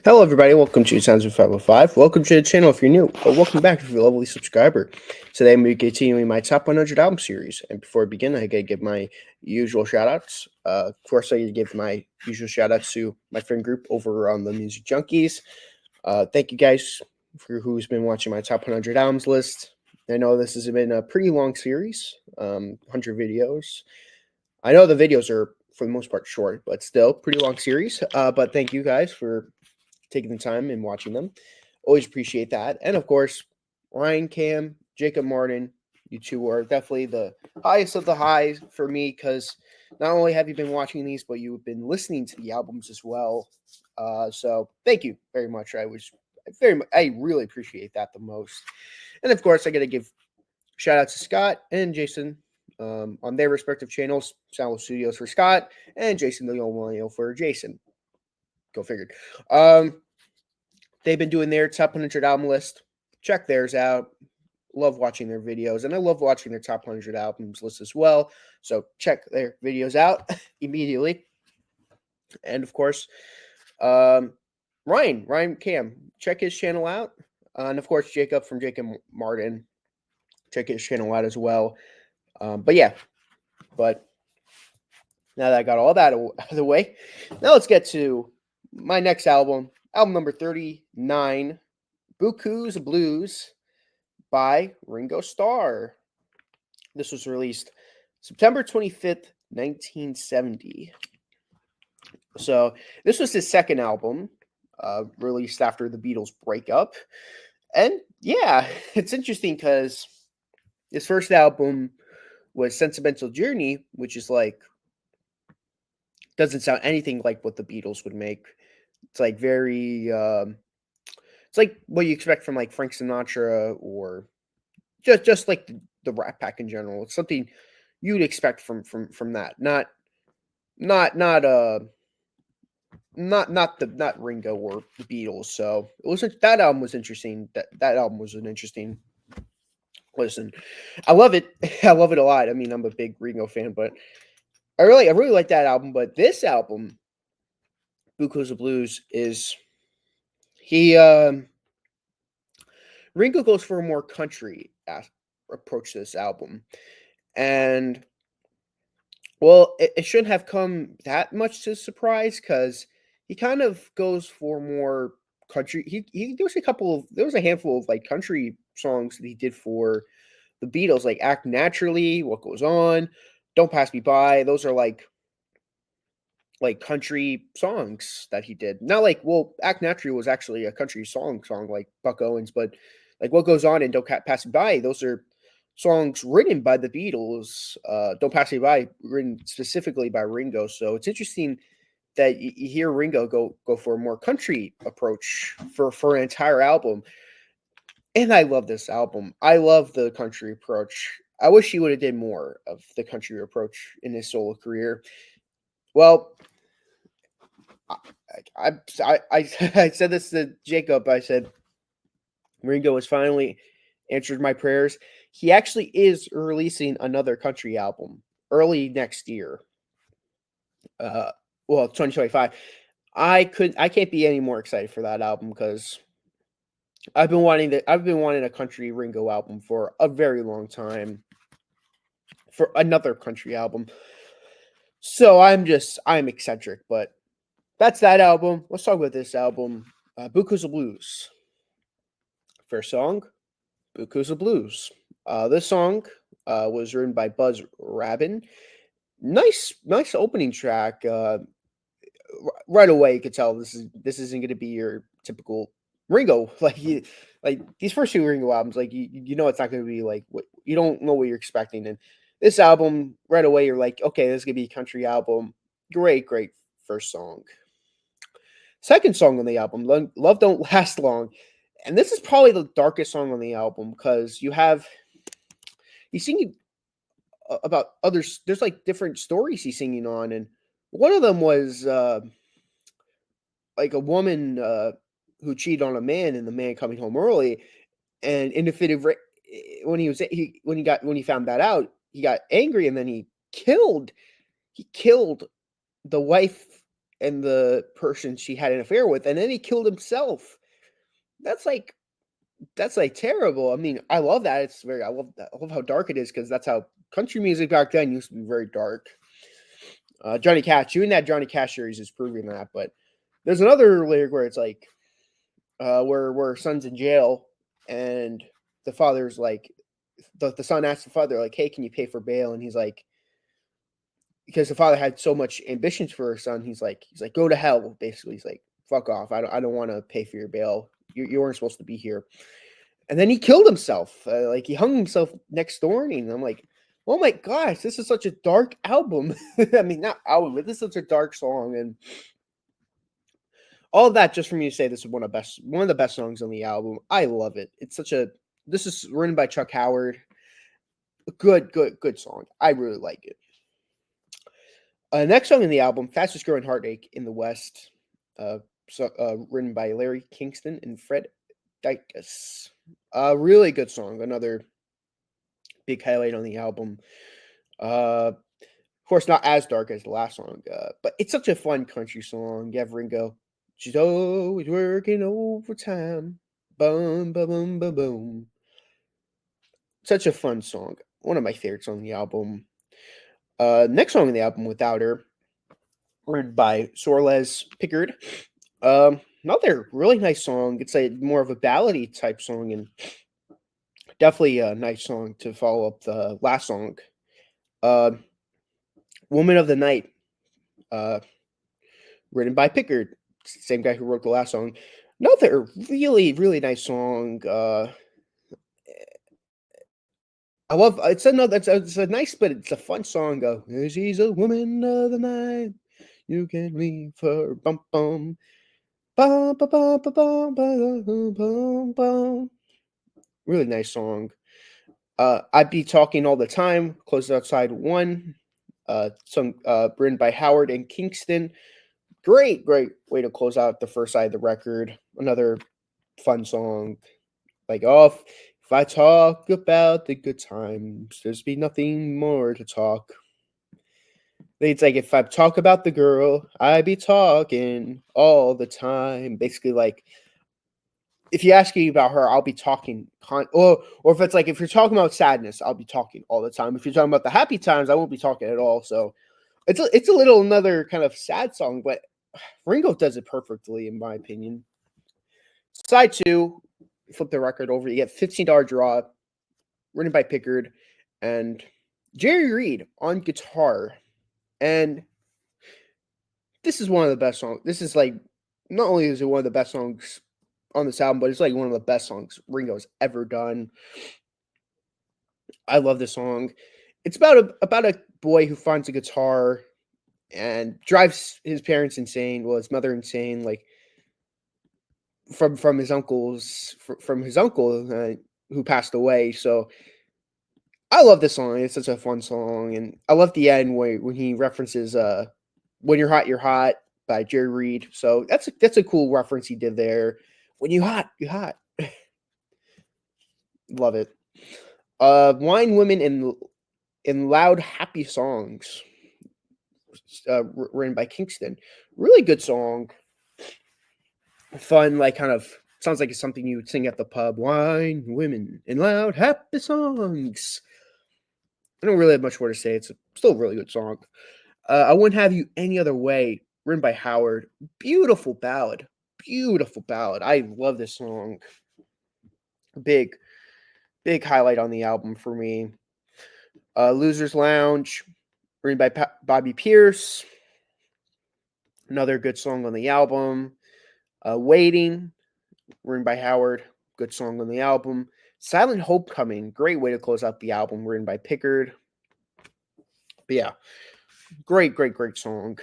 Hello, everybody. Welcome to Sounds of 505. Welcome to the channel if you're new, or welcome back if you're a lovely subscriber. Today, I'm going to be continuing my top 100 album series. And before I begin, I got to give my usual shout outs. First, I got to give my usual shout outs to my friend group over on the Music Junkies. Thank you guys for who's been watching my top 100 albums list. I know this has been a pretty long series, 100 videos. I know the videos are, for the most part, short, but still pretty long series. But thank you guys for taking the time and watching them. Always appreciate that. And of course, Ryan, Cam, Jacob Martin, you two are definitely the highest of the highs for me because not only have you been watching these, but you've been listening to the albums as well. So thank you very much. I really appreciate that the most. And of course, I got to give shout out to Scott and Jason on their respective channels. Sound Studios for Scott and Jason the Millennial for Jason. Go figured. They've been doing their top 100 album list. Check theirs out. Love watching their videos, and I love watching their top 100 albums list as well. So check their videos out immediately. And of course, Ryan Cam, check his channel out. And of course, Jacob from Jacob Martin, check his channel out as well. But now that I got all that out of the way, now let's get to my next album number 39, Beaucoups Blues by Ringo Starr. This was released September 25th, 1970. So this was his second album, released after the Beatles breakup. And yeah, it's interesting because his first album was Sentimental Journey, which is like, doesn't sound anything like what the Beatles would make. It's like very, it's like what you expect from like Frank Sinatra or just like the Rat Pack in general. It's something you'd expect from that. Not not Ringo or the Beatles. So it was that album was interesting. That album was an interesting listen. I love it. I love it a lot. I mean, I'm a big Ringo fan, but I really like that album. But this album, Beaucoups of Blues, is he Ringo goes for a more country approach to this album, and well, it shouldn't have come that much to surprise because he kind of goes for more country. There was a handful of like country songs that he did for the Beatles, like "Act Naturally," "What Goes On," "Don't Pass Me By." Those are like country songs that he did. Not like, well, "Act Naturally" was actually a country song like Buck Owens, but like "What Goes On" and Pass Me By," those are songs written by the Beatles. "Don't Pass Me By" written specifically by Ringo. So it's interesting that you hear Ringo go for a more country approach for an entire album. And I love this album. I love the country approach. I wish he would have did more of the country approach in his solo career. Well, I said this to Jacob. I said Ringo has finally answered my prayers. He actually is releasing another country album early next year. Uh, well, 2025. I can't be any more excited for that album because I've been wanting a country Ringo album for a very long time. For another country album. So I'm eccentric, but that's that album. Let's talk about this album, Beaucoups of Blues. First song, Beaucoups of Blues. This song was written by Buzz Rabin. Nice opening track. Right away, you could tell this isn't going to be your typical Ringo. Like these first two Ringo albums, like you know it's not going to be like what you don't know what you're expecting. And this album, right away, you're like, okay, this is going to be a country album. Great first song. Second song on the album, Love Don't Last Long. And this is probably the darkest song on the album because he's singing about others. There's like different stories he's singing on, and one of them was like a woman who cheated on a man, and the man coming home early. And when he found that out, he got angry, and then he killed the wife and the person she had an affair with, and then he killed himself. That's like that's like terrible. I mean, I love that. It's very I love that. I love how dark it is because that's how country music back then used to be very dark. Johnny Cash, even that Johnny Cash series is proving that. But there's another lyric where it's like, where son's in jail, and the father's like, the son asks the father like, "Hey, can you pay for bail?" And he's like, because the father had so much ambitions for her son, he's like, "Go to hell." Basically, he's like, "Fuck off. I don't want to pay for your bail. You weren't supposed to be here." And then he killed himself. Like he hung himself next door, and I'm like, oh my gosh, this is such a dark album. I mean, not album, but this is such a dark song, and all of that just for me to say this is one of the best songs on the album. I love it. It's such a this is written by Chuck Howard. Good song. I really like it. Next song in the album, Fastest Growing Heartache in the West, written by Larry Kingston and Fred Dykes. Really good song. Another big highlight on the album. Of course, not as dark as the last song, but it's such a fun country song. You have Ringo. She's always working overtime. Boom, boom, boom, boom, boom. Such a fun song. One of my favorites on the album. Next song on the album, Without Her, written by Sorles Pickard. Another really nice song. It's a more of a ballady type song, and definitely a nice song to follow up the last song. Uh, Woman of the Night, uh, written by Pickard, same guy who wrote the last song. Another really nice song. I love it's a nice, but it's a fun song. She's a woman of the night. You can leave her. Bum bum. Bum, bum, bum, bum, bum, bum, bum, bum. Really nice song. I'd be talking all the time. Close outside one. Song written by Howard and Kingston. Great way to close out the first side of the record. Another fun song. Like, oh, if I talk about the good times, there's be nothing more to talk. It's like, if I talk about the girl, I be talking all the time. Basically, like, if you ask me about her, I'll be talking or if it's like, if you're talking about sadness, I'll be talking all the time. If you're talking about the happy times, I won't be talking at all. So it's a little another kind of sad song, but Ringo does it perfectly, in my opinion. Side two, flip the record over, you get $15 draw, written by Pickard and Jerry Reed on guitar. And this is one of the best songs. This is like, not only is it one of the best songs on this album, but it's like one of the best songs Ringo's ever done. I love this song. It's about a boy who finds a guitar and drives his parents insane. Well, his mother insane. Like, from his from his uncle, who passed away. So I love this song. It's such a fun song, and I love the end when he references "When You're Hot, You're Hot" by Jerry Reed. So that's a cool reference he did there. When you hot, you hot. Love it. Wine, Women, in Loud, Happy Songs, written by Kingston. Really good song. Fun, like, kind of sounds like it's something you would sing at the pub. Wine, women, and loud, happy songs. I don't really have much more to say. It's still a really good song. I Wouldn't Have You Any Other Way, written by Howard. Beautiful ballad. Beautiful ballad. I love this song. Big, big highlight on the album for me. Loser's Lounge, written by Bobby Pierce. Another good song on the album. Waiting, written by Howard. Good song on the album. Silent Homecoming, great way to close out the album, written by Pickard. But yeah, great song.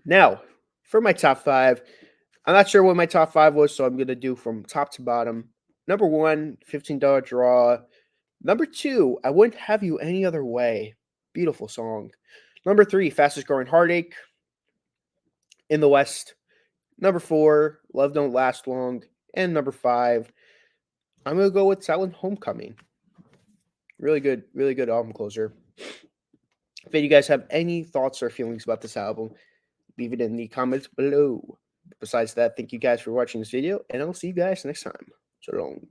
Now, for my top five, I'm not sure what my top five was, so I'm going to do from top to bottom. Number one, $15 draw. Number two, I Wouldn't Have You Any Other Way. Beautiful song. Number three, Fastest Growing Heartache in the West. Number four, Love Don't Last Long. And number five, I'm going to go with Silent Homecoming. Really good album closer. If you guys have any thoughts or feelings about this album, leave it in the comments below. Besides that, thank you guys for watching this video, and I'll see you guys next time. So long.